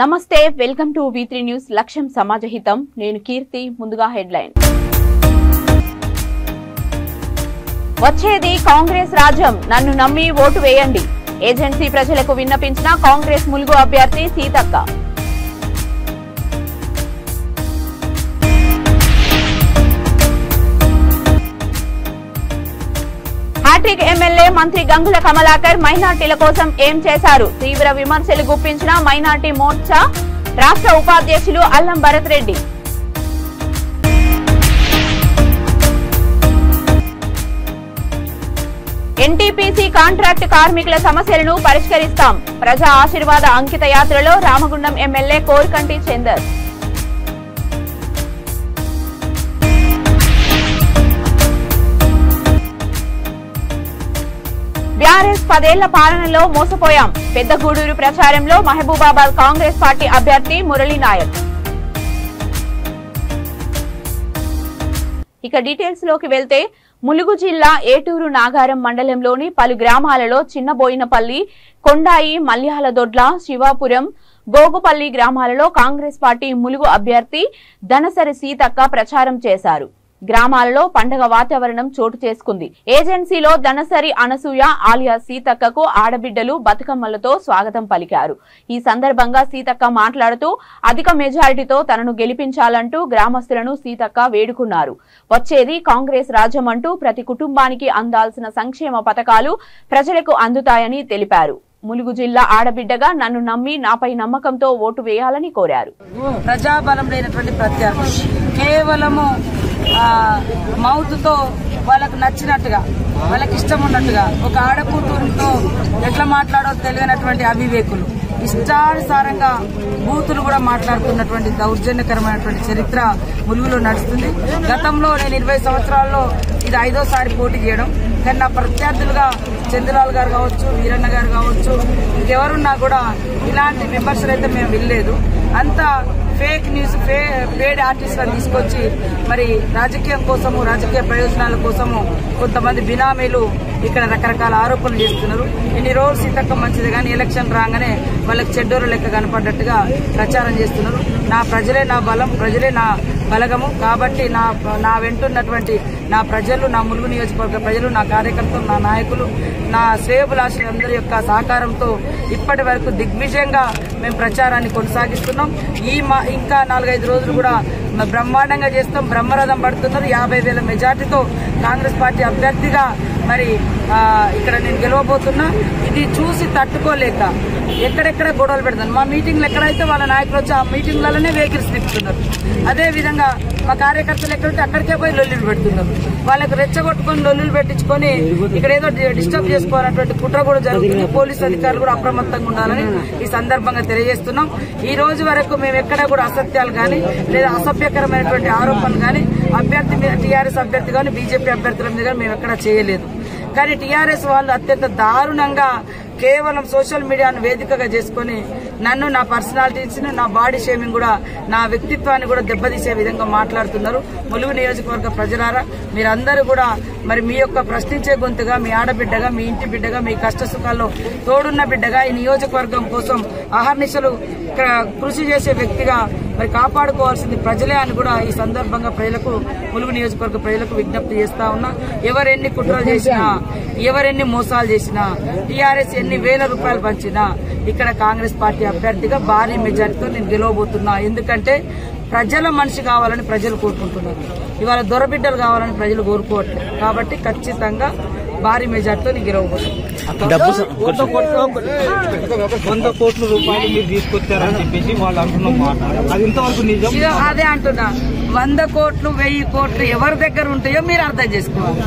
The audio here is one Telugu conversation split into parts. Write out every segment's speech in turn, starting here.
నమస్తే వెల్కమ్ టు V3 న్యూస్ లక్ష్యం సమాజహితం నేను కీర్తి ముందుగా హెడ్లైన్ వచ్చేది కాంగ్రెస్ రాజ్యం నన్ను నమ్మి ఓటు వేయండి ఏజెన్సీ ప్రజలకు విన్నపించిన కాంగ్రెస్ ములుగు అభ్యర్థి సీతక్క హ్యాట్రిక్ ఎమ్మెల్యే మంత్రి గంగుల కమలాకర్ మైనార్టీల కోసం ఏం చేశారు తీవ్ర విమర్శలు గుప్పించిన మైనార్టీ మోర్చా రాష్ట్ర ఉపాధ్యక్షులు అల్లం భరత్ రెడ్డి ఎన్టీపీసీ కాంట్రాక్ట్ కార్మికుల సమస్యలను పరిష్కరిస్తాం ప్రజా ఆశీర్వాద అంకిత యాత్రలో రామగుండం ఎమ్మెల్యే కోరికంటి చందర్ బీఆర్ఎస్ 10 ఏళ్ల పాలనలో మోసపోయాం పెద్దగూడూరు ప్రచారంలో మహబూబాబాద్ కాంగ్రెస్ పార్టీ అభ్యర్థి మురళీ నాయక్ ఇక డీటెయిల్స్ లోకి వెళ్తే ములుగు జిల్లా ఏటూరు నాగారం మండలంలోని పలు గ్రామాలలో చిన్నబోయినపల్లి కొండాయి మల్యాలదొడ్ల శివాపురం గోగుపల్లి గ్రామాలలో కాంగ్రెస్ పార్టీ ములుగు అభ్యర్థి దనసరి సీతక్క ప్రచారం చేశారు గ్రామాలలో పండగ వాతావరణం చోటు చేసుకుంది ఏజెన్సీలో దనసరి అనసూయ ఆలియా సీతక్కకు ఆడబిడ్డలు బతుకమ్మలతో స్వాగతం పలికారు ఈ సందర్భంగా సీతక్క మాట్లాడుతూ అధిక మెజారిటీతో తనను గెలిపించాలంటూ గ్రామస్తులను సీతక్క వేడుకున్నారు వచ్చేది కాంగ్రెస్ రాజ్యం అంటూ ప్రతి కుటుంబానికి అందాల్సిన సంక్షేమ పథకాలు ప్రజలకు అందుతాయని తెలిపారు ములుగు జిల్లా ఆడబిడ్డగా నన్ను నమ్మి నాపై నమ్మకంతో ఓటు వేయాలని కోరారు ప్రజాబలం లేనటువంటి ప్రత్యర్థి కేవలము మౌత్తో వాళ్ళకు నచ్చినట్టుగా వాళ్ళకి ఇష్టం ఉన్నట్టుగా ఒక ఆడకూతురుతో ఎట్లా మాట్లాడో తెలియనటువంటి అవివేకులు ఇష్టానుసారంగా బూతులు కూడా మాట్లాడుతున్నటువంటి దౌర్జన్యకరమైనటువంటి చరిత్ర ములుగులో నడుస్తుంది గతంలో నేను 20 సంవత్సరాల్లో ఇది 5వ పోటీ చేయడం కానీ నా ప్రత్యర్థులుగా చంద్రలాల్ గారు కావచ్చు వీరన్న గారు కావచ్చు ఇంకెవరున్నా కూడా ఇలాంటి విమర్శలు అయితే మేము వినలేదు అంతా ఫేక్ న్యూస్ పేడ్ ఆర్టిస్టులను తీసుకొచ్చి మరి రాజకీయం కోసము రాజకీయ ప్రయోజనాల కోసము కొంతమంది బినామీలు ఇక్కడ రకరకాల ఆరోపణలు చేస్తున్నారు ఇన్ని రోజులు సీతక్క మంచిది కానీ ఎలక్షన్ రాగానే వాళ్ళకి చెడ్డోరు లెక్క కనపడ్డట్టుగా ప్రచారం చేస్తున్నారు నా ప్రజలే నా బలం ప్రజలే నా బలగము కాబట్టి నా వెంటున్నటువంటి నా ప్రజలు నా ములుగు నియోజకవర్గ ప్రజలు నా కార్యకర్తలు నా నాయకులు నా శ్రేయోభిలాషులందరి యొక్క సహకారంతో ఇప్పటి వరకు దిగ్విజయంగా మేము ప్రచారాన్ని కొనసాగిస్తున్నాం ఇంకా 4-5 రోజులు కూడా బ్రహ్మాండంగా చేస్తాం బ్రహ్మరథం పడుతున్నారు 50,000 మెజార్టీతో కాంగ్రెస్ పార్టీ అభ్యర్థిగా మరి ఇక్కడ నేను గెలవబోతున్నా ఇది చూసి తట్టుకోలేక ఎక్కడెక్కడ గొడవలు పెడతాను మా మీటింగ్లు ఎక్కడైతే వాళ్ళ నాయకులు వచ్చి ఆ మీటింగ్లలోనే వెహికల్స్ తిప్పుతున్నారు అదేవిధంగా మా కార్యకర్తలు ఎక్కడైతే అక్కడికే పోయి లొల్లులు పెడుతున్నారు వాళ్ళకు రెచ్చగొట్టుకుని లొల్లులు పెట్టించుకొని ఇక్కడ ఏదో డిస్టర్బ్ చేసుకోవాలన్నటువంటి కుట్ర కూడా జరుగుతుంది పోలీసు అధికారులు కూడా అప్రమత్తంగా ఉండాలని ఈ సందర్భంగా తెలియజేస్తున్నాం ఈ రోజు వరకు మేము ఎక్కడ కూడా అసత్యాలు కానీ లేదా అసభ్యకరమైనటువంటి ఆరోపణలు కానీ అభ్యర్థి మీద టీఆర్ఎస్ అభ్యర్థి కానీ బీజేపీ అభ్యర్థుల మీద మేము ఎక్కడ చేయలేదు కానీ టీఆర్ఎస్ వాళ్ళు అత్యంత దారుణంగా కేవలం సోషల్ మీడియాను వేదికగా చేసుకుని నన్ను నా పర్సనాలిటీస్ని నా బాడీ షేమింగ్ కూడా నా వ్యక్తిత్వాన్ని కూడా దెబ్బతీసే విధంగా మాట్లాడుతున్నారు ములుగు నియోజకవర్గ ప్రజలారా మీరందరూ కూడా మరి మీ యొక్క ప్రశ్నించే గొంతుగా మీ ఆడబిడ్డగా మీ ఇంటి బిడ్డగా మీ కష్ట సుఖాల్లో తోడున్న బిడ్డగా ఈ నియోజకవర్గం కోసం అహర్నిశలు కృషి చేసే వ్యక్తిగా మరి కాపాడుకోవాల్సింది ప్రజలే అని కూడా ఈ సందర్భంగా ప్రజలకు ములుగు నియోజకవర్గ ప్రజలకు విజ్ఞప్తి చేస్తా ఉన్నా ఎవరెన్ని కుట్రలు చేసినా ఎవరెన్ని మోసాలు చేసినా టీఆర్ఎస్ ఎన్ని వేల రూపాయలు పంచినా ఇక్కడ కాంగ్రెస్ పార్టీ అభ్యర్థిగా భారీ మెజార్టీతో నేను గెలవబోతున్నా ఎందుకంటే ప్రజల మనిషి కావాలని ప్రజలు కోరుకుంటున్నారు ఇవాళ దొరబిడ్డలు కావాలని ప్రజలు కోరుకోవట్లేదు కాబట్టి ఖచ్చితంగా భారీ మెజార్టీతో నేను గెలవబోతున్నాను 100 కోట్ల రూపాయలు మీరు తీసుకొచ్చారని చెప్పేసి వాళ్ళు అంటున్నారు అదే అంటున్నా 100 కోట్లు 1000 కోట్లు ఎవరి దగ్గర ఉంటాయో మీరు అర్థం చేసుకోవాలి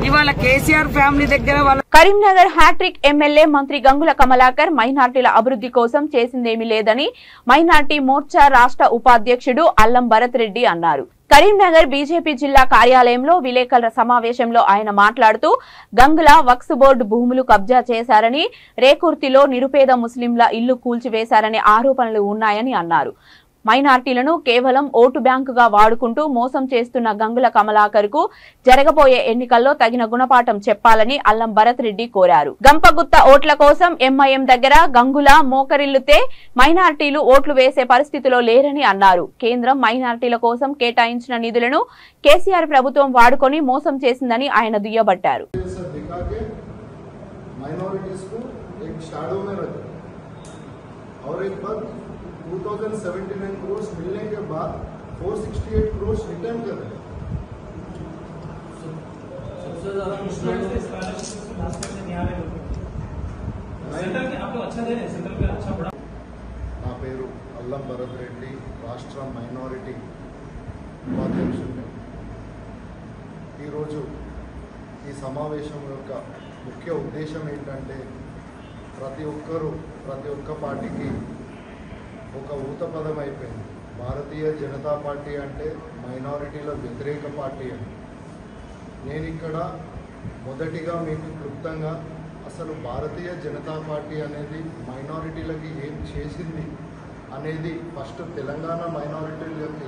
ఇవాళ కేసీఆర్ ఫ్యామిలీ దగ్గర కరీంనగర్ హ్యాట్రిక్ ఎమ్మెల్యే మంత్రి గంగుల కమలాకర్ మైనార్టీల అభివృద్ధి కోసం చేసిందేమీ లేదని మైనార్టీ మోర్చా రాష్ట్ర ఉపాధ్యక్షుడు అల్లం భరత్ రెడ్డి అన్నారు కరీంనగర్ బీజేపీ జిల్లా కార్యాలయంలో విలేకరుల సమావేశంలో ఆయన మాట్లాడుతూ గంగుల వక్ఫ్ బోర్డు భూములు కబ్జా చేశారని రేకుర్తిలో నిరుపేద ముస్లింల ఇల్లు కూల్చివేశారనే ఆరోపణలు ఉన్నాయని అన్నారు మైనార్టీలను కేవలం ఓటు బ్యాంకుగా వాడుకుంటూ మోసం చేస్తున్న గంగుల కమలాకర్కు జరగబోయే ఎన్నికల్లో తగిన గుణపాఠం చెప్పాలని అల్లం భరత్ రెడ్డి కోరారు. గంపగుత్త ఓట్ల కోసం ఎంఐఎం దగ్గర గంగుల మోకరిల్లుతే మైనార్టీలు ఓట్లు వేసే పరిస్థితిలో లేరని అన్నారు. కేంద్రం మైనార్టీల కోసం కేటాయించిన నిధులను కేసీఆర్ ప్రభుత్వం వాడుకొని మోసం చేసిందని ఆయన దుయ్యబట్టారు. और एक बार 2079 करोड़ मिलने के बाद 468 करोड़ रिटर्न कर रहे हैं. सबसे ज्यादा నా పేరు అల్లం భరత్ రెడ్డి, రాష్ట్ర మైనారిటీ ఉపాధ్యక్షుడిని. ఈరోజు ఈ సమావేశం యొక్క ముఖ్య ఉద్దేశం ఏంటంటే ప్రతి ఒక్క పార్టీకి ఒక ఊతపదం అయిపోయింది. భారతీయ జనతా పార్టీ అంటే మైనారిటీల వ్యతిరేక పార్టీ అని. నేను ఇక్కడ మొదటిగా మీకు క్లుప్తంగా అసలు భారతీయ జనతా పార్టీ అనేది మైనారిటీలకి ఏం చేసింది అనేది ఫస్ట్ తెలంగాణ మైనారిటీలకి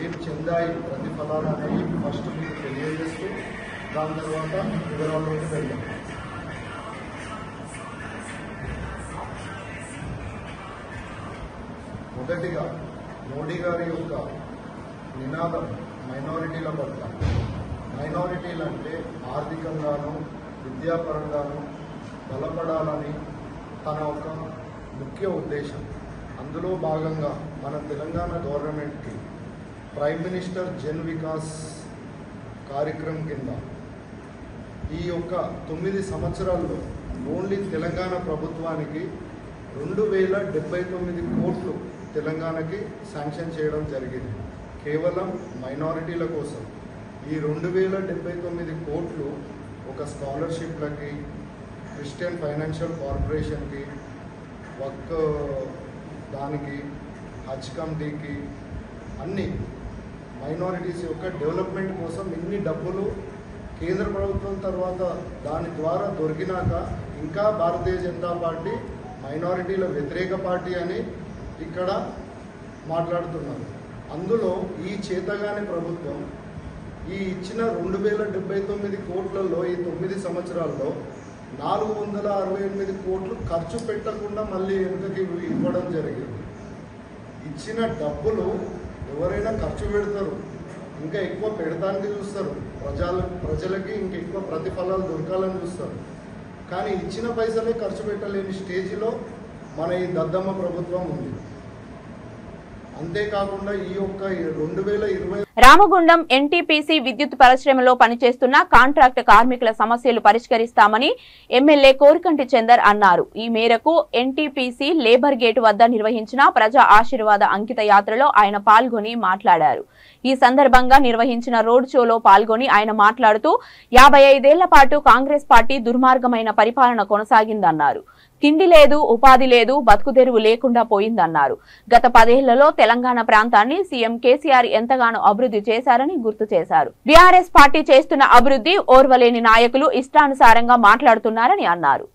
ఏం చెందాయి ప్రతిఫలాలు అనేవి ఫస్ట్ మీకు తెలియజేస్తూ దాని తర్వాత వివరాల్లోకి వెళ్దాం. మొదటిగా మోడీ గారి యొక్క నినాదం మైనారిటీల పట్ల. మైనారిటీలు అంటే ఆర్థికంగాను విద్యాపరంగాను బలపడాలని తన ఒక ముఖ్య ఉద్దేశం. అందులో భాగంగా మన తెలంగాణ గవర్నమెంట్కి ప్రైమ్ మినిస్టర్ జన్ వికాస్ కార్యక్రమం కింద ఈ యొక్క 9 సంవత్సరాల్లో ఓన్లీ తెలంగాణ ప్రభుత్వానికి 2079 కోట్లు తెలంగాణకి శాంక్షన్ చేయడం జరిగింది. కేవలం మైనారిటీల కోసం ఈ 2079 కోట్లు ఒక స్కాలర్షిప్లకి, క్రిస్టియన్ ఫైనాన్షియల్ కార్పొరేషన్కి, వక్ దానికి, హజ్ కమిటీకి, అన్ని మైనారిటీస్ యొక్క డెవలప్మెంట్ కోసం ఇన్ని డబ్బులు కేంద్ర ప్రభుత్వం తర్వాత దాని ద్వారా దొరికినాక ఇంకా భారతీయ జనతా పార్టీ మైనారిటీల వ్యతిరేక పార్టీ అని ఇక్కడ మాట్లాడుతున్నారు. అందులో ఈ చేతగాని ప్రభుత్వం ఈ ఇచ్చిన 2079 కోట్లలో ఈ 9 సంవత్సరాల్లో 468 కోట్లు ఖర్చు పెట్టకుండా మళ్ళీ వెనుకకి ఇవ్వడం జరిగింది. ఇచ్చిన డబ్బులు ఎవరైనా ఖర్చు పెడతారు, ఇంకా ఎక్కువ పెడతానికి చూస్తారు, ప్రజలకి ఇంకా ఎక్కువ ప్రతిఫలాలు దొరకాలని చూస్తారు. కానీ ఇచ్చిన పైసలే ఖర్చు పెట్టలేని స్టేజ్లో మన ఈ దద్దమ్మ ప్రభుత్వం ఉంది. అంతేకాకుండా ఈ యొక్క 2020 రామగుండం ఎన్టీపీసీ విద్యుత్ పరిశ్రమలో పనిచేస్తున్న కాంట్రాక్ట్ కార్మికుల సమస్యలు పరిష్కరిస్తామని ఎమ్మెల్యే కోరికంటి చందర్ అన్నారు. ఈ మేరకు ఎన్టీపీసీ లేబర్ గేట్ వద్ద నిర్వహించిన ప్రజా ఆశీర్వాద అంకిత యాత్రలో ఆయన పాల్గొని మాట్లాడారు. ఈ సందర్భంగా నిర్వహించిన రోడ్ షోలో పాల్గొని ఆయన మాట్లాడుతూ 55 ఏళ్ల పాటు కాంగ్రెస్ పార్టీ దుర్మార్గమైన పరిపాలన కొనసాగిందన్నారు. తిండి లేదు, ఉపాధి లేదు, బతుకుదెరువు లేకుండా పోయిందన్నారు. గత 10 ఏళ్లలో తెలంగాణ ప్రాంతాన్ని సీఎం కేసీఆర్ ఎంతగానో అభివృద్ధి చేశారని గుర్తు చేశారు. బీఆర్ఎస్ పార్టీ చేస్తున్న అభివృద్ధి ఓర్వలేని నాయకులు ఇష్టానుసారంగా మాట్లాడుతున్నారని అన్నారు.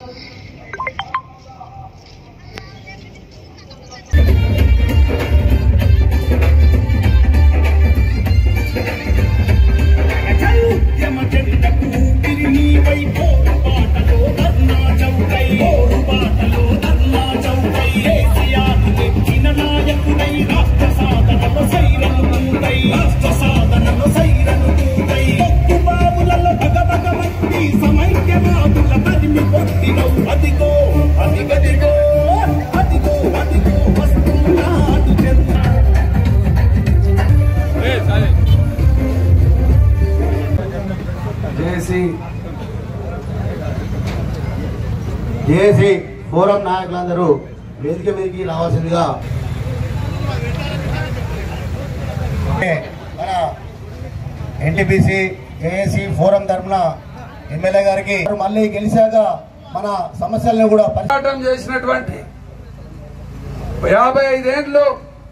జేఏసీ ఫోరం నాయకులందరూ వేదిక మీదకి రావాల్సిందిగా మన ఎన్టీపీసీ జేఏసీ ఫోరం తరఫున ఎమ్మెల్యే గారికి మళ్ళీ గెలిచాక మన సమస్యలను కూడా పోరాటం చేసినటువంటి 55 ఏళ్ళు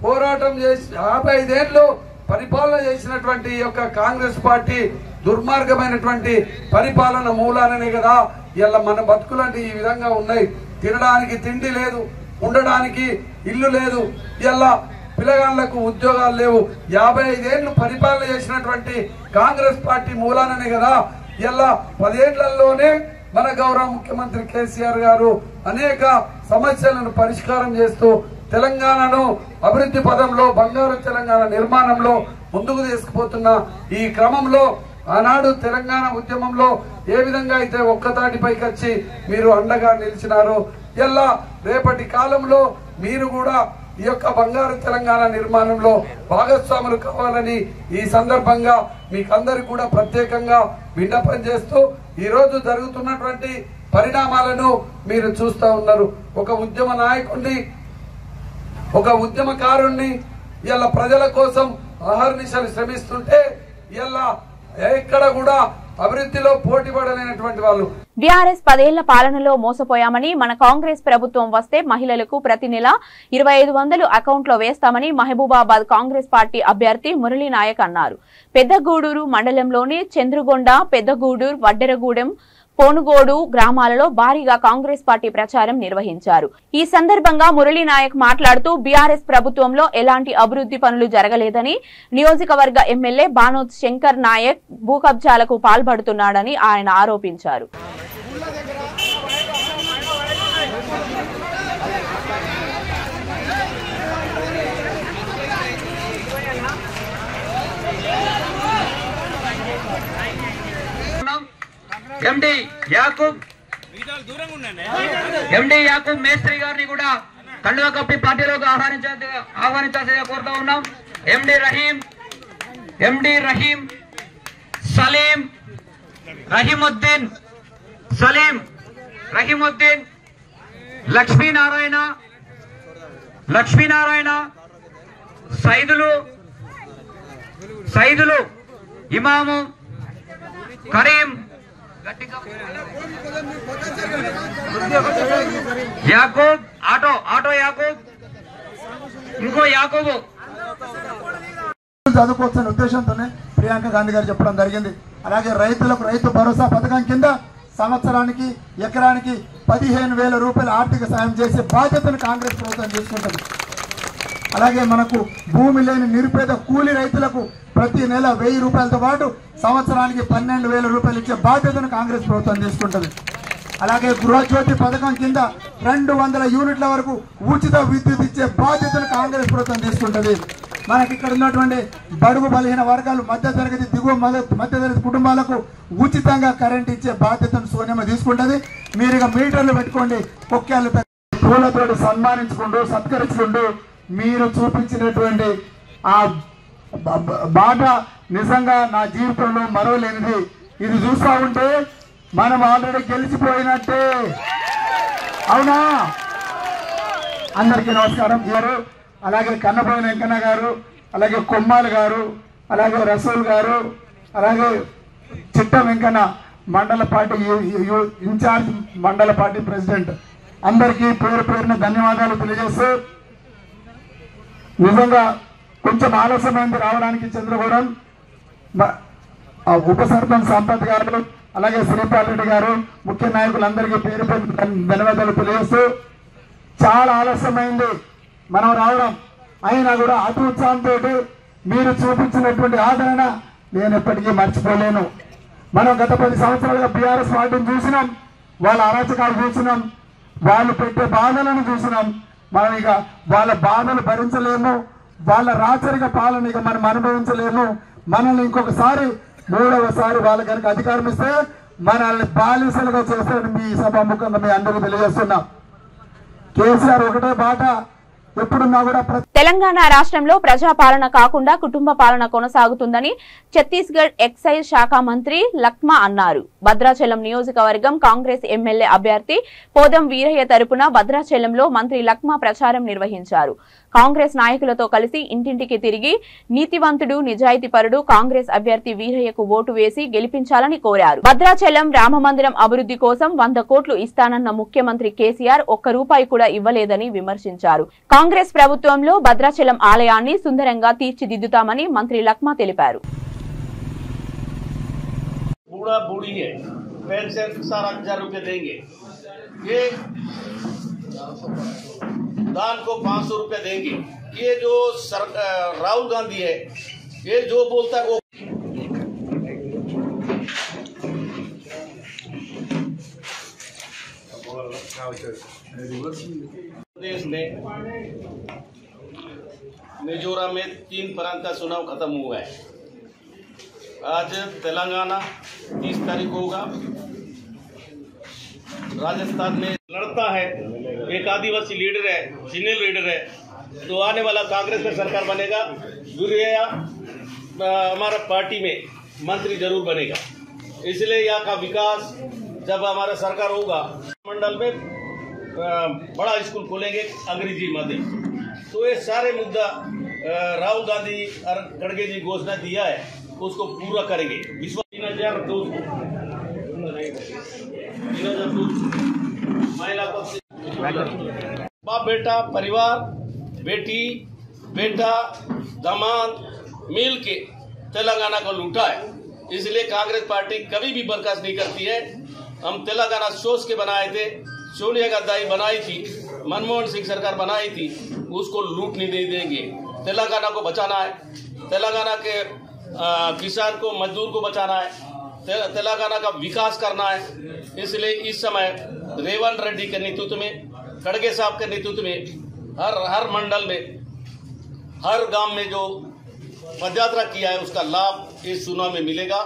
పోరాటం చేసి 55 ఏళ్ళు పరిపాలన చేసినటువంటి ఈ యొక్క కాంగ్రెస్ పార్టీ దుర్మార్గమైనటువంటి పరిపాలన మూలాననే కదా ఇలా మన బతుకులంటే ఈ విధంగా ఉన్నాయి. తినడానికి తిండి లేదు, ఉండడానికి ఇల్లు లేదు. ఇలా పిల్లగాళ్లకు ఉద్యోగాలు లేవు. 55 ఏళ్లు పరిపాలన చేసినటువంటి కాంగ్రెస్ పార్టీ మూలాననే కదా ఇలా 10 ఏళ్లలోనే మన గౌరవ ముఖ్యమంత్రి కేసీఆర్ గారు అనేక సమస్యలను పరిష్కారం చేస్తూ తెలంగాణను అభివృద్ధి పదంలో బంగారు తెలంగాణ నిర్మాణంలో ముందుకు తీసుకుపోతున్న ఈ క్రమంలో ఆనాడు తెలంగాణ ఉద్యమంలో ఏ విధంగా అయితే ఒక్కతాటిపైకి వచ్చి మీరు అండగా నిలిచినారో ఇలా రేపటి కాలంలో మీరు కూడా ఈ యొక్క బంగారు తెలంగాణ నిర్మాణంలో భాగస్వాములు కావాలని ఈ సందర్భంగా మీకందరికి కూడా ప్రత్యేకంగా విన్నపం చేస్తూ ఈ రోజు జరుగుతున్నటువంటి పరిణామాలను మీరు చూస్తూ ఉన్నారు. ఒక ఉద్యమ నాయకుడిని, ఒక ఉద్యమకారుణ్ణి ఇలా ప్రజల కోసం అహర్నిశలు శ్రమిస్తుంటే ఇలా ఎక్కడ కూడా అభివృద్ధిలో పోటీ పడలేనటువంటి వాళ్ళు. బీఆర్ఎస్ 10 ఏళ్ల పాలనలో మోసపోయామని, మన కాంగ్రెస్ ప్రభుత్వం వస్తే మహిళలకు ప్రతి నెల 2500 అకౌంట్లో వేస్తామని మహబూబాబాద్ కాంగ్రెస్ పార్టీ అభ్యర్థి మురళీ నాయక్ అన్నారు. పెద్దగూడూరు మండలంలోని చంద్రుగొండ, పెద్దగూడూరు, వడ్డెరగూడెం, పోనుగోడు గ్రామాలలో భారీగా కాంగ్రెస్ పార్టీ ప్రచారం నిర్వహించారు. ఈ సందర్భంగా మురళీ నాయక్ మాట్లాడుతూ బీఆర్ఎస్ ప్రభుత్వంలో ఎలాంటి అభివృద్ధి పనులు జరగలేదని, నియోజకవర్గ ఎమ్మెల్యే బానోత్ శంకర్ నాయక్ భూ కబ్జాలకు పాల్పడుతున్నాడని ఆయన ఆరోపించారు. ఎండి యాకూబ్ మేస్త్రి గారిని కూడా కండువా కప్పి పార్టీలోకి ఆహ్వానించాల్సిందిగా కోరుతా ఉన్నాం. ఎండి రహీం, సలీం, రహీముద్దీన్, లక్ష్మీనారాయణ, సైదులు, ఇమాము, కరీం, యాకూబ్, ఆటో యాకూబ్, ఇంకో యాకూబు చదువుకోవచ్చనే ఉద్దేశంతోనే ప్రియాంక గాంధీ గారు చెప్పడం జరిగింది. అలాగే రైతులకు రైతు భరోసా పథకం కింద సంవత్సరానికి ఎకరానికి 15,000 రూపాయల ఆర్థిక సాయం చేసే బాధ్యతను కాంగ్రెస్ ప్రభుత్వం తీసుకుంటుంది. అలాగే మనకు భూమి లేని నిరుపేద కూలి రైతులకు ప్రతి నెల 1000 రూపాయలతో పాటు సంవత్సరానికి 12,000 రూపాయలు ఇచ్చే బాధ్యతను కాంగ్రెస్ ప్రభుత్వం తీసుకుంటుంది. అలాగే గృహజ్యోతి పథకం కింద 200 యూనిట్ల వరకు ఉచిత విద్యుత్ ఇచ్చే బాధ్యతను కాంగ్రెస్ ప్రభుత్వం తీసుకుంటుంది. మనకి ఇక్కడ ఉన్నటువంటి బడుగు బలహీన వర్గాలు, మధ్యతరగతి, దిగువ మధ్యతరగతి కుటుంబాలకు ఉచితంగా కరెంట్ ఇచ్చే బాధ్యతను సోనియమ్మ తీసుకుంటుంది. మీరు ఇక మీటర్లు పెట్టుకోండి, కొక్కాలు పూలతో సన్మానించుకుంటూ సత్కరించుకుంటూ మీరు చూపించినటువంటి ఆ బాట నిజంగా నా జీవితంలో మరవలేనిది. ఇది చూస్తూ ఉంటే మనం ఆల్రెడీ గెలిచిపోయినట్టే. అవునా? అందరికీ నమస్కారం. అలాగే కన్నపోయిన వెంకన్న గారు, అలాగే కొమ్మాలు గారు, అలాగే రసూల్ గారు, అలాగే చిట్ట వెంకన్న మండల పార్టీ ఇన్ఛార్జ్, మండల పార్టీ ప్రెసిడెంట్, అందరికీ పేరు పేరున ధన్యవాదాలు తెలియజేస్తూ, నిజంగా కొంచెం ఆలస్యమైంది రావడానికి చంద్రగూడెం ఉప సర్పంచ్ సంపత్ గారు, అలాగే శ్రీపాల్ రెడ్డి గారు, ముఖ్య నాయకులందరికీ పేరు పేరు ధన్యవాదాలు తెలియజేస్తూ, చాలా ఆలస్యమైంది మనం రావడం, అయినా కూడా అతి ఉత్సాహంతో మీరు చూపించినటువంటి ఆదరణ నేను ఎప్పటికీ మర్చిపోలేను. మనం గత 10 సంవత్సరాలుగా బీఆర్ఎస్ పార్టీని చూసినాం, వాళ్ళ అరాచకాలు చూసినాం, వాళ్ళు పెట్టే బాధలను చూసినాం. మనం ఇక వాళ్ళ బాధలు భరించలేము, వాళ్ళ రాచరిక పాలన ఇక మనం అనుభవించలేము. మనల్ని ఇంకొకసారి 3వసారి వాళ్ళ కనుక అధికారం ఇస్తే మనల్ని బాలిసలుగా చేస్తారని మీ సభాముఖంగా మీ అందరికీ తెలియజేస్తున్నాం. కేసీఆర్ ఒకటే బాట ఎప్పుడున్నా కూడా. తెలంగాణ రాష్ట్రంలో ప్రజాపాలన కాకుండా కుటుంబ పాలన కొనసాగుతుందని ఛత్తీస్గఢ్ ఎక్సైజ్ శాఖ మంత్రి లక్మా అన్నారు. భద్రాచలం నియోజకవర్గం కాంగ్రెస్ ఎమ్మెల్యే అభ్యర్థి పోదం వీరయ్య తరపున భద్రాచలంలో మంత్రి లక్మా ప్రచారం నిర్వహించారు. కాంగ్రెస్ నాయకులతో కలిసి ఇంటింటికి తిరిగి నీతివంతుడు, నిజాయితీపరుడు కాంగ్రెస్ అభ్యర్థి వీరయ్యకు ఓటు వేసి గెలిపించాలని కోరారు. భద్రాచలం రామమందిరం అభివృద్ధి కోసం 100 కోట్లు ఇస్తానన్న ముఖ్యమంత్రి కేసీఆర్ ₹1 కూడా ఇవ్వలేదని విమర్శించారు. కాంగ్రెస్ ప్రభుత్వంలో భద్రాచలం ఆలయాన్ని సుందరంగా తీర్చిదిద్దుతామని మంత్రి లక్మా తెలిపారు. दान को 500 रुपया देंगे। ये जो राहुल गांधी है, ये जो बोलता है वो प्रदेश में मिजोरम में 3 प्रांत का चुनाव खत्म हुआ है। आज तेलंगाना 30 तारीख को होगा। राजस्थान में लड़ता है, एक आदिवासी लीडर है, सीनियर लीडर है, तो आने वाला कांग्रेस का सरकार बनेगा, गुरिया हमारा पार्टी में मंत्री जरूर बनेगा। इसलिए यहाँ का विकास जब हमारा सरकार होगा, मंडल में बड़ा स्कूल खोलेंगे अंग्रेजी माध्यम। तो ये सारे मुद्दा राहुल गांधी और खड़गे जी घोषणा दिया है, उसको पूरा करेंगे। विश्वास 3000 महिला बाप बेटा परिवार, बेटी बेटा दामाद मिल के तेलंगाना को लूटा है। इसलिए कांग्रेस पार्टी कभी भी बर्दाश्त नहीं करती है। हम तेलंगाना सोच के बनाए थे, सोनिया गांधी बनाई थी, मनमोहन सिंह सरकार बनाई थी, उसको लूट नहीं दे देंगे। तेलंगाना को बचाना है, तेलंगाना के किसान को मजदूर को बचाना है, तेलंगाना का विकास करना है। इसलिए इस समय रेवंत रेड्डी के नेतृत्व में, खड़गे साहब के नेतृत्व में हर मंडल में, हर गांव में जो पदयात्रा किया है उसका लाभ इस चुनाव में मिलेगा।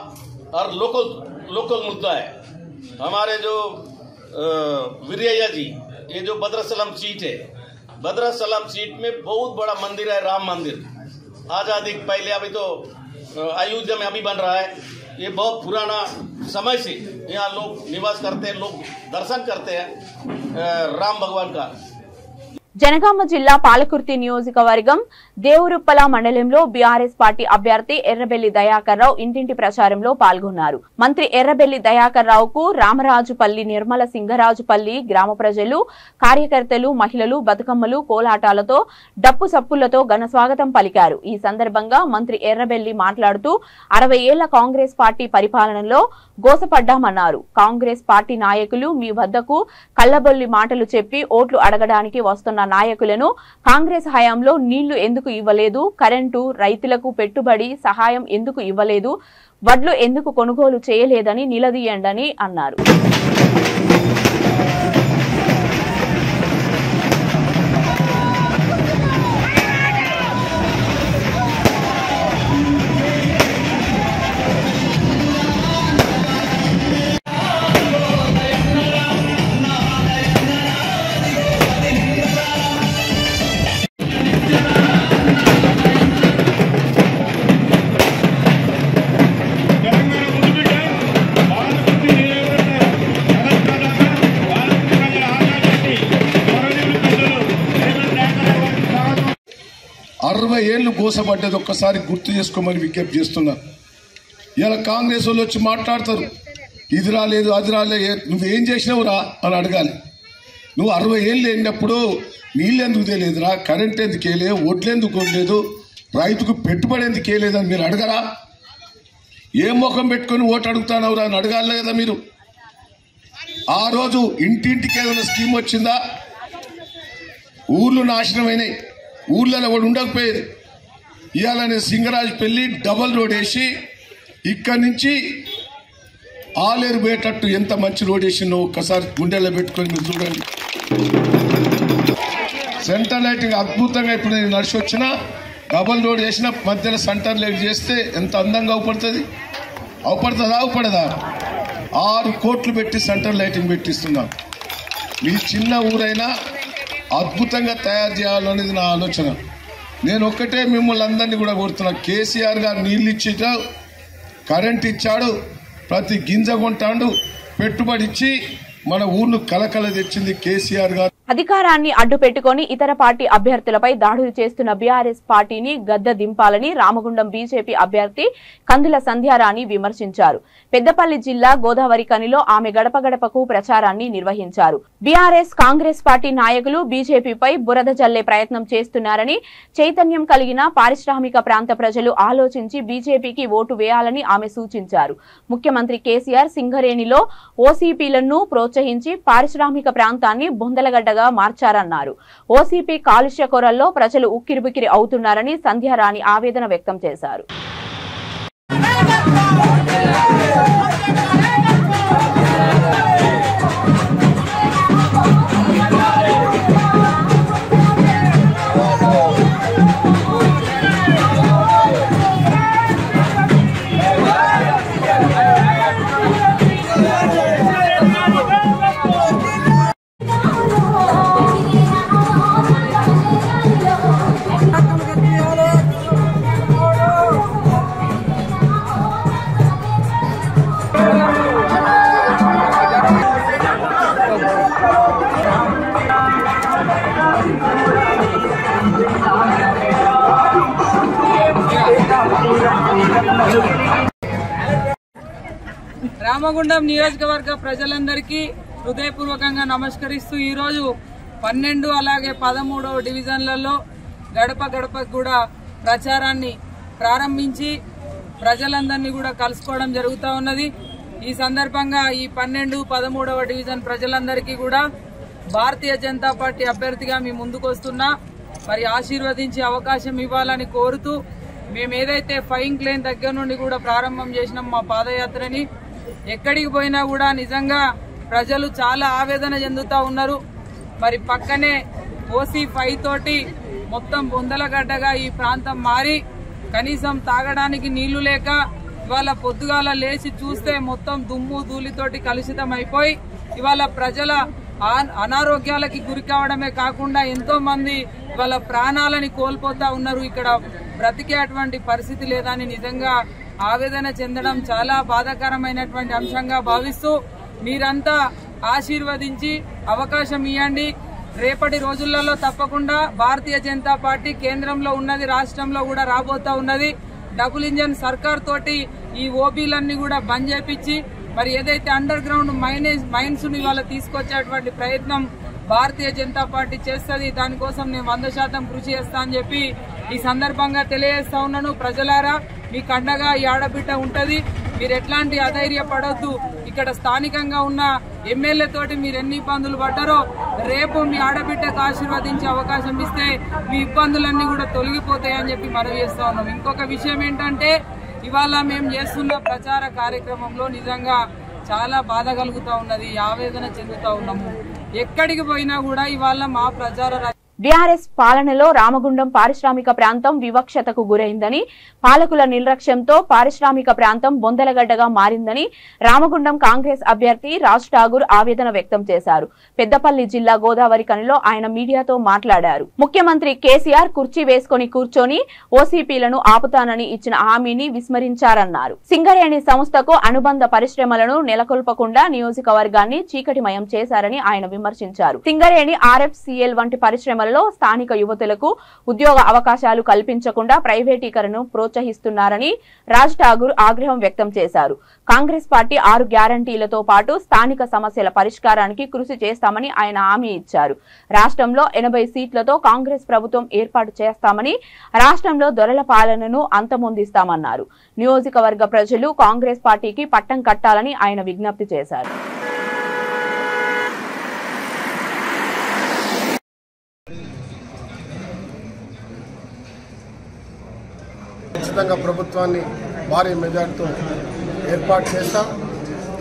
और लोकल मुद्दा है हमारे जो वीरैया जी, ये जो भद्रासलम सीट है, भद्रासलम सीट में बहुत बड़ा मंदिर है, राम मंदिर। आजादी पहले, अभी तो अयोध्या में अभी बन रहा है। ये बहुत पुराना समय से यहाँ लोग निवास करते हैं, लोग दर्शन करते हैं राम भगवान का। జనగామ జిల్లా పాలకుర్తి నియోజకవర్గం దేవురుప్పల మండలంలో బీఆర్ఎస్ పార్టీ అభ్యర్థి ఎర్రబెల్లి దయాకర్ రావు ఇంటింటి ప్రచారంలో పాల్గొన్నారు. మంత్రి ఎర్రబెల్లి దయాకర్ రావుకు రామరాజుపల్లి, నిర్మల సింగరాజుపల్లి గ్రామ ప్రజలు, కార్యకర్తలు, మహిళలు బతుకమ్మలు, కోలాటాలతో డప్పు సప్పులతో ఘన స్వాగతం పలికారు. ఈ సందర్భంగా మంత్రి ఎర్రబెల్లి మాట్లాడుతూ 60 ఏళ్ల కాంగ్రెస్ పార్టీ పరిపాలనలో గోసపడ్డామన్నారు. కాంగ్రెస్ పార్టీ నాయకులు మీ వద్దకు కళ్లబొల్లి మాటలు చెప్పి ఓట్లు అడగడానికి వస్తున్న నాయకులను కాంగ్రెస్ హయాంలో నీళ్లు ఎందుకు ఇవ్వలేదు, కరెంటు, రైతులకు పెట్టుబడి సహాయం ఎందుకు ఇవ్వలేదు, వడ్లు ఎందుకు కొనుగోలు చేయలేదని నిలదీయండని అన్నారు. ఏళ్ళు గోసపడ్డది ఒక్కసారి గుర్తు చేసుకోమని విజ్ఞప్తి చేస్తున్నా. ఇలా కాంగ్రెస్ వాళ్ళు వచ్చి మాట్లాడతారు, ఇది రాలేదు అది రాలేదు, నువ్వేం చేసినావురా అని అడగాలి. నువ్వు 60 ఏళ్ళు అయినప్పుడు నీళ్ళు ఎందుకు తెలియదురా, కరెంట్ ఎందుకు వేయలేదు, ఓట్లు ఎందుకు కొనలేదు, రైతుకు పెట్టుబడి ఎందుకు వేయలేదని మీరు అడగరా? ఏ ముఖం పెట్టుకుని ఓటు అడుగుతానవురా అని అడగాలి కదా మీరు. ఆ రోజు ఇంటింటికి ఏదైనా స్కీమ్ వచ్చిందా? ఊర్లు నాశనమైనాయి, ఊర్లలో కూడా ఉండకపోయేది. ఇవాళ సింగరాజుపల్లి డబల్ రోడ్ వేసి ఇక్కడి నుంచి ఆలేరు పోయేటట్టు ఎంత మంచి రోడ్ వేసిందో ఒక్కసారి గుండెల్లో పెట్టుకొని మీరు చూడండి. సెంటర్ లైటింగ్ అద్భుతంగా ఇప్పుడు నేను నడిచి వచ్చినా, డబల్ రోడ్ వేసిన మధ్యలో సెంటర్ లైట్ చేస్తే ఎంత అందంగా అవుపడుతుంది. అవుపడుతుందా? అవుపడదా? 6 కోట్లు పెట్టి సెంటర్ లైటింగ్ పెట్టిస్తున్నాం. మీ చిన్న ఊరైనా అద్భుతంగా తయారు చేయాలనేది నా ఆలోచన. నేను ఒక్కటే మిమ్మల్ని అందరినీ కూడా కోరుతున్నా, కేసీఆర్ గారు నీళ్ళు ఇచ్చేట, కరెంట్ ఇచ్చాడు, ప్రతి గింజ కొంటాడు, పెట్టుబడి ఇచ్చి మన ఊర్లు కలకల తెచ్చింది కేసీఆర్ గారు. అధికారాన్ని అడ్డు పెట్టుకుని ఇతర పార్టీ అభ్యర్థులపై దాడులు చేస్తున్న బీఆర్ఎస్ పార్టీని గద్దె దింపాలని రామగుండం బీజేపీ అభ్యర్థి కందుల సంధ్యారాణి విమర్శించారు. పెద్దపల్లి జిల్లా గోదావరి కనిలో ఆమె గడప గడపకు ప్రచారాన్ని నిర్వహించారు. బీఆర్ఎస్ కాంగ్రెస్ పార్టీ నాయకులు బీజేపీపై బురద జల్లే ప్రయత్నం చేస్తున్నారని, చైతన్యం కలిగిన పారిశ్రామిక ప్రాంత ప్రజలు ఆలోచించి బీజేపీకి ఓటు వేయాలని ఆమె సూచించారు. ముఖ్యమంత్రి కేసీఆర్ సింగరేణిలో ఓసీపీలను ప్రోత్సహించి పారిశ్రామిక ప్రాంతాన్ని బొందలగడ్డగా మార్చారన్నారు. ఓసీపీ కాలుష్య కొరల్లో ప్రజలు ఉక్కిరిబిక్కిరి అవుతున్నారని సంధ్యారాణి ఆవేదన వ్యక్తం చేశారు. రామగుండం నియోజకవర్గ ప్రజలందరికీ హృదయపూర్వకంగా నమస్కరిస్తూ ఈరోజు 12 అలాగే 13వ డివిజన్లలో గడప గడపకు కూడా ప్రచారాన్ని ప్రారంభించి ప్రజలందరినీ కూడా కలుసుకోవడం జరుగుతూ ఉన్నది. ఈ సందర్భంగా ఈ 12, 13వ డివిజన్ ప్రజలందరికీ కూడా భారతీయ జనతా పార్టీ అభ్యర్థిగా మీ ముందుకు వస్తున్నా మరి ఆశీర్వదించి అవకాశం ఇవ్వాలని కోరుతూ మేము ఏదైతే ఫైయింగ్ లేన్ దగ్గర నుండి కూడా ప్రారంభం చేసినాం మా పాదయాత్రని, ఎక్కడికి పోయినా కూడా నిజంగా ప్రజలు చాలా ఆవేదన చెందుతూ ఉన్నారు. మరి పక్కనే OC5 తోటి మొత్తం బొందలగడ్డగా ఈ ప్రాంతం మారి కనీసం తాగడానికి నీళ్లు లేక ఇవాళ పొద్దుగాల లేచి చూస్తే మొత్తం దుమ్ము ధూళితోటి కలుషితం అయిపోయి ఇవాళ ప్రజల అనారోగ్యాలకి గురి కావడమే కాకుండా ఎంతో మంది ఇవాళ ప్రాణాలని కోల్పోతా ఉన్నారు. ఇక్కడ బ్రతికే అటువంటి పరిస్థితి లేదని నిజంగా ఆవేదన చెందడం చాలా బాధాకరమైనటువంటి అంశంగా భావిస్తూ మీరంతా ఆశీర్వదించి అవకాశం ఇవ్వండి. రేపటి రోజులలో తప్పకుండా భారతీయ జనతా పార్టీ కేంద్రంలో ఉన్నది, రాష్ట్రంలో కూడా రాబోతా ఉన్నది. డబుల్ ఇంజన్ సర్కార్ తోటి ఈ ఓబీలన్నీ కూడా బంద్ చేపించి మరి ఏదైతే అండర్ గ్రౌండ్ మైన్స్ ని ఇవాళ తీసుకొచ్చేటువంటి ప్రయత్నం భారతీయ జనతా పార్టీ చేస్తుంది. దానికోసం నేను 100% కృషి చేస్తా అని చెప్పి ఈ సందర్భంగా తెలియజేస్తా ఉన్నాను. ప్రజలారా మీకు అండగా ఈ ఆడబిడ్డ ఉంటది, మీరు ఎట్లాంటి అధైర్యపడొద్దు. ఇక్కడ స్థానికంగా ఉన్న ఎమ్మెల్యే తోటి మీరు ఎన్ని ఇబ్బందులు పడ్డారో రేపు మీ ఆడబిడ్డకు ఆశీర్వదించే అవకాశం ఇస్తే మీ ఇబ్బందులన్నీ కూడా తొలగిపోతాయని చెప్పి మనవి చేస్తా ఉన్నాం. ఇంకొక విషయం ఏంటంటే ఇవాళ మేము చేస్తున్న ప్రచార కార్యక్రమంలో నిజంగా చాలా బాధ కలుగుతా ఉన్నది, ఆవేదన చెందుతా ఉన్నాము. ఎక్కడికి పోయినా కూడా ఇవాళ మా ప్రచార బీఆర్ఎస్ పాలనలో రామగుండం పారిశ్రామిక ప్రాంతం వివక్షతకు గురైందని, పాలకుల నిర్లక్ష్యంతో పారిశ్రామిక ప్రాంతం బొందలగడ్డగా మారిందని రామగుండం కాంగ్రెస్ అభ్యర్థి రాజ్ ఠాగూర్ ఆవేదన వ్యక్తం చేశారు. పెద్దపల్లి జిల్లా గోదావరి కనిలో ఆయన మీడియాతో మాట్లాడారు. ముఖ్యమంత్రి కేసీఆర్ కుర్చీ వేసుకుని కూర్చొని ఓసీపీలను ఆపుతానని ఇచ్చిన హామీని విస్మరించారన్నారు. సింగరేణి సంస్థకు అనుబంధ పరిశ్రమలను నెలకొల్పకుండా నియోజకవర్గాన్ని చీకటిమయం చేశారని ఆయన విమర్శించారు. సింగరేణి, RFCL వంటి పరిశ్రమలు స్థానిక యువతులకు ఉద్యోగ అవకాశాలు కల్పించకుండా ప్రైవేటీకరణను ప్రోత్సహిస్తున్నారని రాజ్ ఠాగూర్ ఆగ్రహం వ్యక్తం చేశారు. కాంగ్రెస్ పార్టీ 6 గ్యారంటీలతో పాటు స్థానిక సమస్యల పరిష్కారానికి కృషి చేస్తామని ఆయన హామీ ఇచ్చారు. రాష్ట్రంలో 80 సీట్లతో కాంగ్రెస్ ప్రభుత్వం ఏర్పాటు చేస్తామని, రాష్ట్రంలో దొరల పాలనను అంతమొందిస్తామన్నారు. నియోజకవర్గ ప్రజలు కాంగ్రెస్ పార్టీకి పట్టం కట్టాలని ఆయన విజ్ఞప్తి చేశారు. ఖచ్చితంగా ప్రభుత్వాన్ని భారీ మెజార్టీతో ఏర్పాటు చేస్తాం.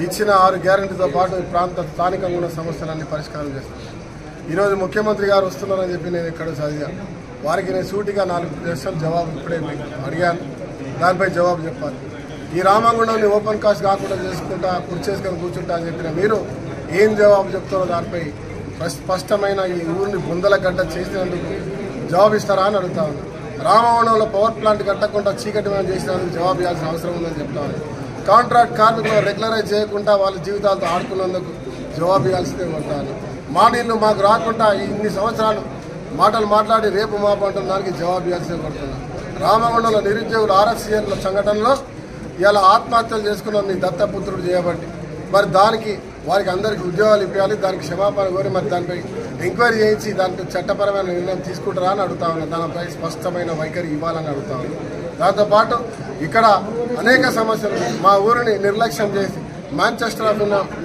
ఇచ్చిన 6 గ్యారెంటీతో పాటు ఈ ప్రాంత స్థానికంగా ఉన్న సమస్యలన్నీ పరిష్కారం చేస్తాం. ఈరోజు ముఖ్యమంత్రి గారు వస్తున్నారని చెప్పి నేను ఇక్కడ చదివాను. వారికి నేను సూటిగా 4 ప్రశ్నలు జవాబు ఇప్పుడే అడిగాను. దానిపై జవాబు చెప్పాలి. ఈ రామగుండంని ఓపెన్ కాస్ట్ కాకుండా చేసుకుంటా కుర్చేసుకొని కూర్చుంటా అని చెప్పిన మీరు ఏం జవాబు చెప్తారో దానిపై స్పష్టమైన ఈ ఊరిని బొందలగడ్డ చేసినందుకు జవాబు ఇస్తారా అని అడుగుతా ఉన్నాను. రామగుండంలో పవర్ ప్లాంట్ కట్టకుండా చీకటిమయం చేసినందుకు జవాబు ఇవ్వాల్సిన అవసరం ఉందని చెప్తాను. కాంట్రాక్ట్ కార్మికులు రెగ్యులరైజ్ చేయకుండా వాళ్ళ జీవితాలతో ఆడుకున్నందుకు జవాబు ఇవ్వాల్సిందే ఉంటాను. మా నీళ్ళు మాకు రాకుండా ఇన్ని సంవత్సరాలు మాటలు మాట్లాడి రేపు మాపంటున్న దానికి జవాబు ఇవ్వాల్సిందే పడుతున్నాను. రామగుండంలో నిరుద్యోగులు RFCL సంఘటనలో ఇలా ఆత్మహత్యలు చేసుకున్న మీ దత్తపుత్రుడు చేయబట్టి మరి దానికి వారికి అందరికీ ఉద్యోగాలు ఇవ్వాలి, దానికి క్షమాపణ కోరి మరి దానిపై ఎంక్వైరీ చేయించి దానికి చట్టపరమైన నిర్ణయం తీసుకుంటారా అని అడుగుతా ఉన్నా. దానిపై స్పష్టమైన వైఖరి ఇవ్వాలని అడుగుతా ఉన్నా. దాంతోపాటు ఇక్కడ అనేక సమస్యలు మా ఊరిని నిర్లక్ష్యం చేసి మాంచెస్టర్ ఆఫ్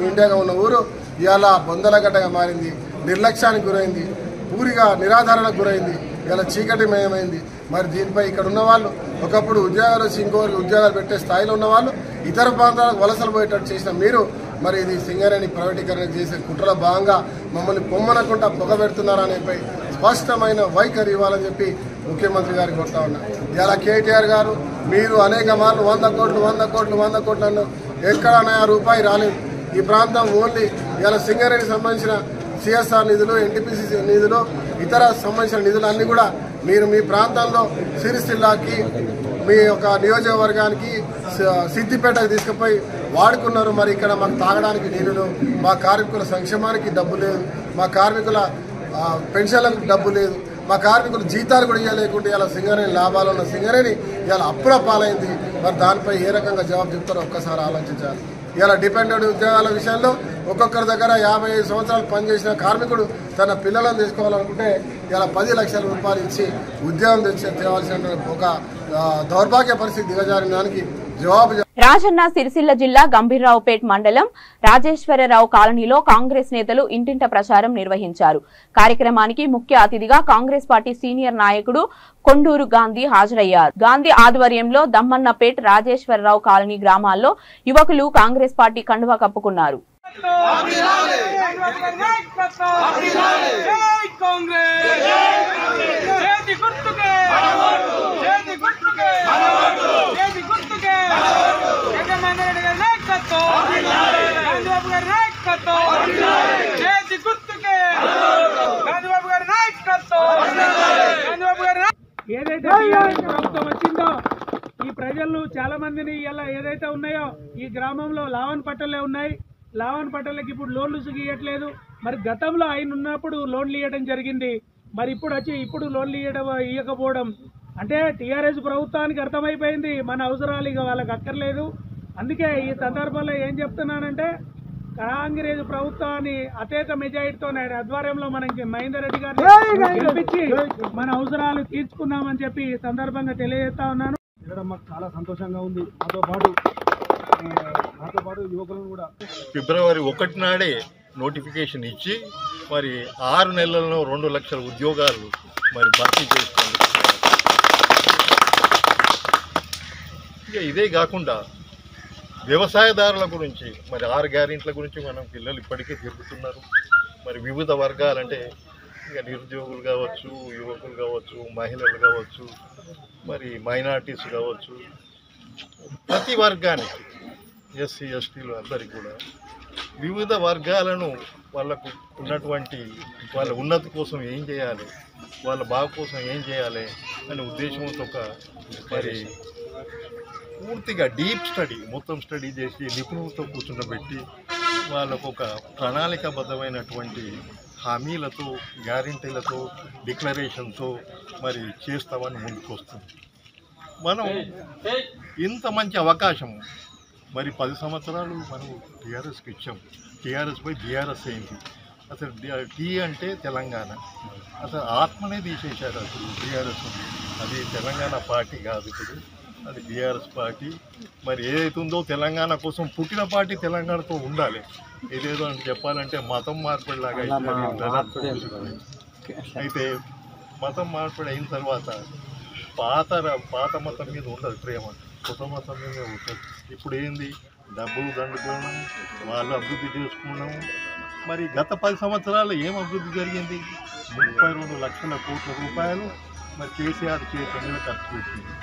ఇండియాగా ఉన్న ఊరు ఇవాళ బొందలగడ్డగా మారింది, నిర్లక్ష్యానికి గురైంది, పూరిగా నిరాధారణకు గురైంది, ఇలా చీకటిమయమైంది. మరి దీనిపై ఇక్కడ ఉన్న వాళ్ళు ఒకప్పుడు ఉద్యోగాలు ఇంకోరికి ఉద్యోగాలు పెట్టే స్థాయిలో ఉన్న వాళ్ళు ఇతర ప్రాంతాలకు వలసలు పోయేటట్టు చేసిన మీరు మరి ఇది సింగరేణి ప్రైవేటీకరణ చేసే కుట్రలో భాగంగా మమ్మల్ని పొమ్మనకుండా పొగబెడుతున్నారనేపై స్పష్టమైన వైఖరి ఇవ్వాలని చెప్పి ముఖ్యమంత్రి గారికి కోరుతా ఉన్నా. ఇలా కేటీఆర్ గారు మీరు అనేక మార్లు 100 కోట్లు అన్నారు. ఎక్కడ రూపాయి రాలేదు. ఈ ప్రాంతం ఓన్లీ ఇలా సింగరేణికి సంబంధించిన సిఎస్ఆర్ నిధులు, ఎన్టీపీసీ నిధులు, ఇతర సంబంధించిన నిధులు అన్ని కూడా మీరు మీ ప్రాంతంలో సిరిసిల్లాకి, మీ యొక్క నియోజకవర్గానికి, సిద్దిపేటకు తీసుకుపోయి వాడుకున్నారు. మరి ఇక్కడ మాకు తాగడానికి నీళ్లు, మా కార్మికుల సంక్షేమానికి డబ్బు లేదు, మా కార్మికుల పెన్షన్లకు డబ్బు లేదు, మా కార్మికులు జీతాలు కూడా ఇవ్వలేకుంటే ఇలా సింగరేణి లాభాలు ఉన్న సింగరేణి ఇలా అప్పుల పాలైంది. మరి దానిపై ఏ రకంగా జవాబు చెప్తారో ఒక్కసారి ఆలోచించాలి. ఇలా డిపెండెంట్ ఉద్యోగాల విషయంలో ఒక్కొక్కరి దగ్గర 55 సంవత్సరాలు పనిచేసిన కార్మికుడు తన పిల్లలను తీసుకోవాలనుకుంటే ఇలా 10 లక్షల రూపాయలు ఇచ్చి ఉద్యోగం తేవాల్సిన ఒక దౌర్భాగ్య పరిస్థితి దిగజారిన దానికి జవాబు. రాజన్న సిరిసిల్ల జిల్లా గంభీర్రావుపేట్ మండలం రాజేశ్వరరావు కాలనీలో కాంగ్రెస్ నేతలు ఇంటింట ప్రచారం నిర్వహించారు. కార్యక్రమానికి ముఖ్య అతిథిగా కాంగ్రెస్ పార్టీ సీనియర్ నాయకుడు కొండూరు గాంధీ హాజరయ్యారు. గాంధీ ఆధ్వర్యంలో దమ్మన్నపేట్, రాజేశ్వరరావు కాలనీ గ్రామాల్లో యువకులు కాంగ్రెస్ పార్టీ కండువా కప్పుకున్నారు. ఏదైతే ప్రభుత్వం వచ్చిందో ఈ ప్రజలు చాలా మందిని ఇలా ఏదైతే ఉన్నాయో ఈ గ్రామంలో లావన్ పట్టలే ఉన్నాయి. లావన్ పట్టలకి ఇప్పుడు లోన్లు ఇవ్వట్లేదు. మరి గతంలో ఆయన ఉన్నప్పుడు లోన్లు ఇవ్వడం జరిగింది. మరి ఇప్పుడు లోన్లు ఇవ్వకపోవడం అంటే టీఆర్ఎస్ ప్రభుత్వానికి అర్థమైపోయింది మన అవసరాలు ఇక వాళ్ళకి అక్కర్లేదు. అందుకే ఈ సందర్భంలో ఏం చెప్తున్నానంటే కాంగ్రెస్ ప్రభుత్వాన్ని అత్యధిక మెజారిటీతో ఆయన ఆధ్వర్యంలో మనకి మహేందర్ రెడ్డి గారిని గెలిపించి మన అవసరాలు తీర్చుకున్నామని చెప్పి ఈ సందర్భంగా తెలియజేస్తా ఉన్నాను. మాకు చాలా సంతోషంగా ఉంది. నాతో పాటు యువకులను కూడా ఫిబ్రవరి 1 నాడే నోటిఫికేషన్ ఇచ్చి మరి 6 నెలల్లో 2 లక్షల ఉద్యోగాలు మరి భర్తీ చేస్తుంది. ఇక ఇదే కాకుండా వ్యవసాయదారుల గురించి మరి 6 గ్యారెంటీల గురించి మనం పిల్లలు ఇప్పటికే తిరుగుతున్నారు. మరి వివిధ వర్గాలంటే ఇక నిరుద్యోగులు కావచ్చు, యువకులు కావచ్చు, మహిళలు కావచ్చు, మరి మైనార్టీస్ కావచ్చు, ప్రతి వర్గానికి ఎస్సీ ఎస్టీలు అందరికీ కూడా వివిధ వర్గాలను వాళ్ళకు ఉన్నటువంటి వాళ్ళ ఉన్నతి కోసం ఏం చేయాలి, వాళ్ళ బాగు కోసం ఏం చేయాలి అనే ఉద్దేశంతో ఒక మరి పూర్తిగా డీప్ స్టడీ మొత్తం స్టడీ చేసి నిపుణులతో కూర్చుండబెట్టి వాళ్ళకు ఒక ప్రణాళికాబద్ధమైనటువంటి హామీలతో, గ్యారెంటీలతో, డిక్లరేషన్తో మరి చేస్తామని ముందుకు వస్తుంది. మనం ఇంత మంచి అవకాశం మరి 10 సంవత్సరాలు మనం టీఆర్ఎస్కి ఇచ్చాం. టీఆర్ఎస్ పై బీఆర్ఎస్ అయింది. అసలు టీ అంటే తెలంగాణ, అసలు ఆత్మనే తీసేశారు. అసలు టీఆర్ఎస్ అది తెలంగాణ పార్టీ కాదు, ఇప్పుడు అది బీఆర్ఎస్ పార్టీ. మరి ఏదైతే ఉందో తెలంగాణ కోసం పుట్టిన పార్టీ తెలంగాణతో ఉండాలి. ఏదేదో అని చెప్పాలంటే మతం మార్పిడిలాగా అయితే మతం మార్పిడి అయిన తర్వాత పాత మతం మీద ఉండదు ప్రేమ, కొత్త మతం మీద ఉంటుంది. ఇప్పుడు ఏంది, డబ్బులు దండుకోవడం, వాళ్ళు అభివృద్ధి చేసుకున్నాము. మరి గత 10 సంవత్సరాలు ఏం అభివృద్ధి జరిగింది? 32 లక్షల కోట్ల రూపాయలు మరి కేసీఆర్ చేతుల మీద ఖర్చు పెట్టింది.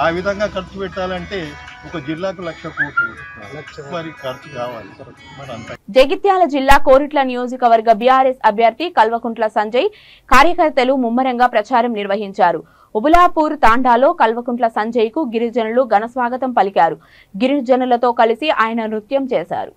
ఆ విధంగా ఖర్చు పెట్టాలంటే ఒక జిల్లాకు 1,00,000 కోట్లు మరి ఖర్చు కావాలి. జగిత్యాల జిల్లా కోరుట్ల నియోజకవర్గ బీఆర్ఎస్ అభ్యర్థి కల్వకుంట్ల సంజయ్ కార్యకర్తలు ముమ్మరంగా ప్రచారం నిర్వహించారు. ఉబులాపూర్ తాండాలో కల్వకుంట్ల సంజయ్ కు గిరిజనులు ఘన స్వాగతం పలికారు. గిరిజనులతో కలిసి ఆయన నృత్యం చేశారు.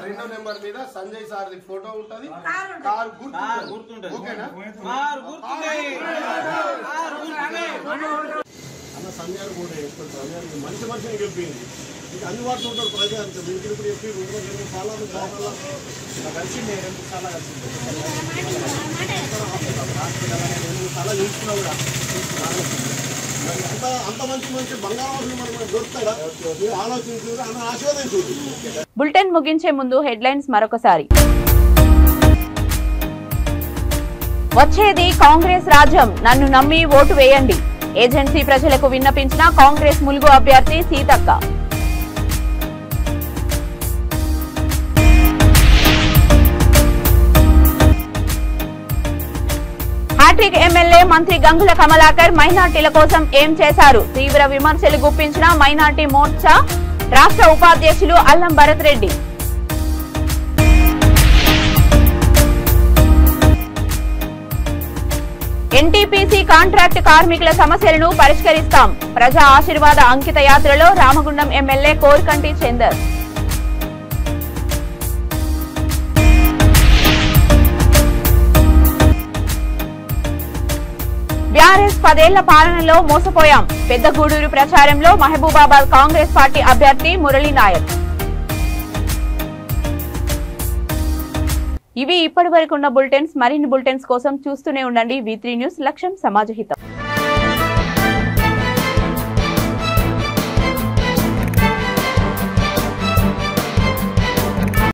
రెండో నెంబర్ మీద సంజయ్ సార్ది ఫోటో ఉంటది, కారు గుర్తుంటది. ఓకేనా? అన్న సంజయ్ కూడా చెప్తాను, మంచి మనిషిని చెప్పింది. ఇంకా అందుబాటులో ఉంటారు ప్రజలు ఇప్పుడు చెప్పి చాలా కలిసి నేను చాలా కలిసింది చాలా చూసుకున్నా కూడా అంత మంచి బంగారం మనకు దొరుకుతాడా మీరు ఆలోచించు అని ఆశీర్వదించు. బులెటిన్ ముగించే ముందు హెడ్లైన్స్ మరొకసారి. వచ్చేది కాంగ్రెస్ రాజ్యం, నన్ను నమ్మి ఓటు వేయండి. ఏజెన్సీ ప్రజలకు విన్నపించిన కాంగ్రెస్ ములుగు అభ్యర్థి సీతక్క. హ్యాట్రిక్ ఎమ్మెల్యే మంత్రి గంగుల కమలాకర్ మైనార్టీల కోసం ఏం చేశారు? తీవ్ర విమర్శలు గుప్పించిన మైనార్టీ మోర్చా రాష్ట్ర ఉపాధ్యక్షులు అల్లం భరత్ రెడ్డి. ఎన్టీపీసీ కాంట్రాక్ట్ కార్మికుల సమస్యలను పరిష్కరిస్తాం. ప్రజా ఆశీర్వాద అంకిత యాత్రలో రామగుండం ఎమ్మెల్యే కోర్కంటి చందర్. బీఆర్ఎస్ 10 ఏళ్ల పాలనలో మోసపోయాం. పెద్దగూడూరు ప్రచారంలో మహబూబాబాద్ కాంగ్రెస్ పార్టీ అభ్యర్థి మురళీ నాయక్. ఇవి ఇప్పటి వరకున్న బులెటిన్స్. మరిన్ని బులెటిన్స్ కోసం చూస్తూనే ఉండండి V3 న్యూస్. లక్ష్యం సమాజహితం.